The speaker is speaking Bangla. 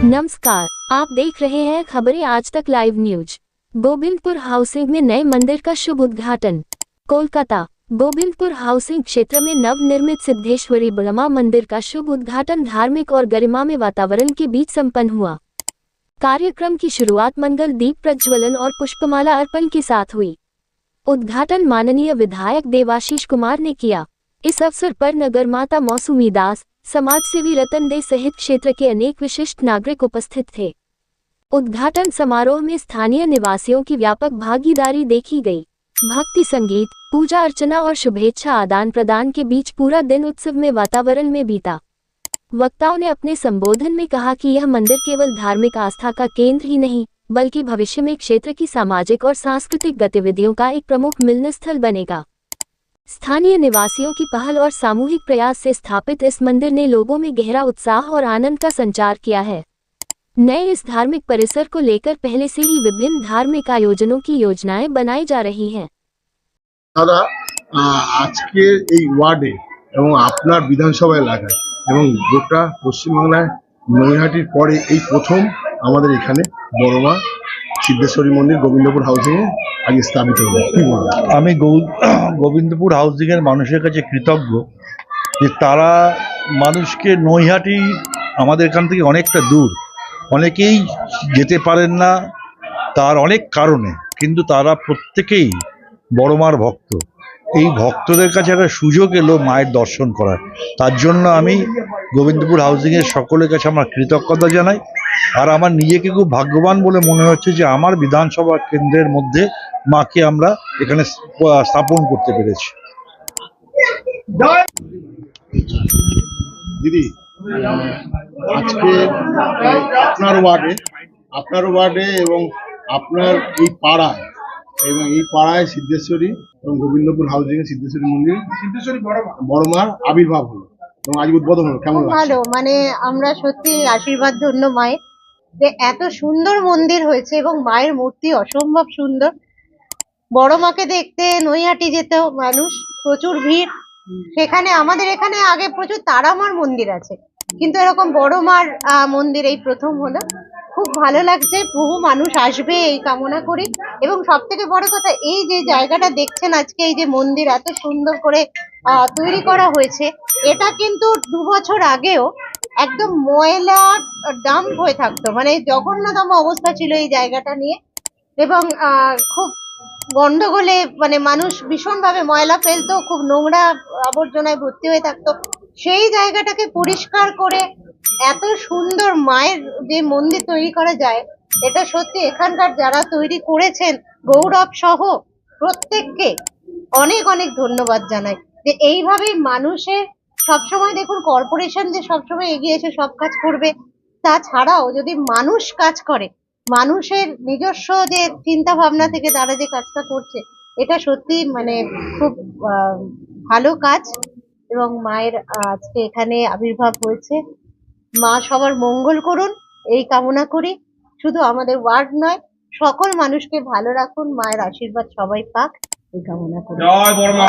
नमस्कार, आप देख रहे हैं खबरें आज तक लाइव न्यूज। गोविंदपुर हाउसिंग में नए मंदिर का शुभ उद्घाटन। कोलकाता। गोविंदपुर हाउसिंग क्षेत्र में नवनिर्मित सिद्धेश्वरी ब्रह्मा मंदिर का शुभ उद्घाटन धार्मिक और गरिमामय वातावरण के बीच संपन्न हुआ। कार्यक्रम की शुरुआत मंगल दीप प्रज्वलन और पुष्पमाला अर्पण के साथ हुई। उद्घाटन माननीय विधायक देवाशीष कुमार ने किया। इस अवसर पर नगर माता मौसुमी दास, समाजसेवी रतन दे सहित क्षेत्र के अनेक विशिष्ट नागरिक उपस्थित थे। उद्घाटन समारोह में स्थानीय निवासियों की व्यापक भागीदारी देखी गई। भक्ति संगीत, पूजा अर्चना और शुभेच्छा आदान प्रदान के बीच पूरा दिन उत्सव में वातावरण में बीता। वक्ताओं ने अपने संबोधन में कहा कि यह मंदिर केवल धार्मिक आस्था का केंद्र ही नहीं, बल्कि भविष्य में क्षेत्र की सामाजिक और सांस्कृतिक गतिविधियों का एक प्रमुख मिलन स्थल बनेगा। स्थानीय निवासियों की पहल और सामूहिक प्रयास से स्थापित इस मंदिर ने लोगों में गहरा उत्साह और आनंद का संचार किया है। नए इस धार्मिक परिसर को लेकर पहले से ही विभिन्न धार्मिक आयोजनों की योजनाएं बनाई जा रही हैं। দাদা আজকে এই ওয়ার্ডে এবং আপনার বিধানসভা এলাকায় এবং গোটা পশ্চিমবাংলায় নৈহাটির পরে এই প্রথম আমাদের এখানে বড়মা সিদ্ধেশ্বরী মন্দির গোবিন্দপুর হাউসিং এ আজ স্থাপিত হলো। আমি গোবিন্দপুর হাউসিং এর মানুষের কাছে কৃতজ্ঞ যে তারা মানুষকে নৈহাটি আমাদের এখান থেকে অনেকটা দূর, অনেকেই যেতে পারেন না তার অনেক কারণে, কিন্তু তারা প্রত্যেকেই বড় মার ভক্ত। এই ভক্তদের কাছে একটা সুযোগ এলো মায়ের দর্শন করার। তার জন্য আমি গোবিন্দপুর হাউসিংয়ের সকলের কাছে আমার কৃতজ্ঞতা জানাই। আর আমার নিজেকে খুব ভাগ্যবান বলে মনে হচ্ছে যে আমার বিধানসভা কেন্দ্রের মধ্যে মাকে আমরা এখানে স্থাপন করতে পেরেছি। দিদি আজকে আপনার ওয়ার্ডে এবং আপনার এই পাড়ায় সিদ্ধেশ্বরী এবং গোবিন্দপুর হাউসিং এ সিদ্ধেশ্বরী মন্দির বড়মার আবির্ভাব হলো এবং আজ উদ্বোধন হলো। কেমন লাগছে? ভালো, মানে আমরা সত্যি আশীর্বাদ ধন্য মায়ের যে এত সুন্দর মন্দির হয়েছে এবং মায়ের মূর্তি অসম্ভব সুন্দর। বড় মাকে দেখতে নৈহাটি যেত মানুষ, প্রচুর ভিড়। সেখানে আমাদের এখানে আগে প্রচুর তারামার মন্দির আছে, কিন্তু এরকম বড় মার মন্দির এই প্রথম হলো। খুব ভালো লাগছে, বহু মানুষ আসবে এই কামনা করি। এবং সব থেকে বড় কথা, এই যে জায়গাটা দেখছেন আজকে, এই যে মন্দির এত সুন্দর করে তৈরি করা হয়েছে, এটা কিন্তু 2 বছর আগেও একদম ময়লা ডাম্প হয়ে থাকতো, মানে জঘন্যতম অবস্থা ছিল এই জায়গাটা নিয়ে। এবং খুব গন্ডগোলে, মানে মানুষ ভীষণভাবে ময়লা ফেলতো, খুব নোংরা আবর্জনায় ভর্তি হয়ে থাকতো। সেই জায়গাটাকে পরিষ্কার করে এত সুন্দর মায়ের যে মন্দির তৈরি করা যায়, এটা সত্যি এখানকার যারা তৈরি করেছেন গৌরব সহ প্রত্যেককে অনেক অনেক ধন্যবাদ জানাই। যে এইভাবেই মানুষের সবসময়, দেখুন কর্পোরেশন যে সবসময় এগিয়ে এসে সব কাজ করবে তাছাড়াও যদি মানুষ কাজ করে, মানুষের নিজস্ব যে চিন্তা ভাবনা থেকে তারা যে কাজটা করছে, এটা সত্যি মানে খুব ভালো কাজ। এবং মায়ের আজকে এখানে আবির্ভাব হয়েছে, মা সবার মঙ্গল করুন এই কামনা করি। শুধু আমাদের ওয়ার্ড নয়, সকল মানুষকে ভালো রাখুন, মায়ের আশীর্বাদ সবাই পাক এই কামনা করি। জয় বড়মা।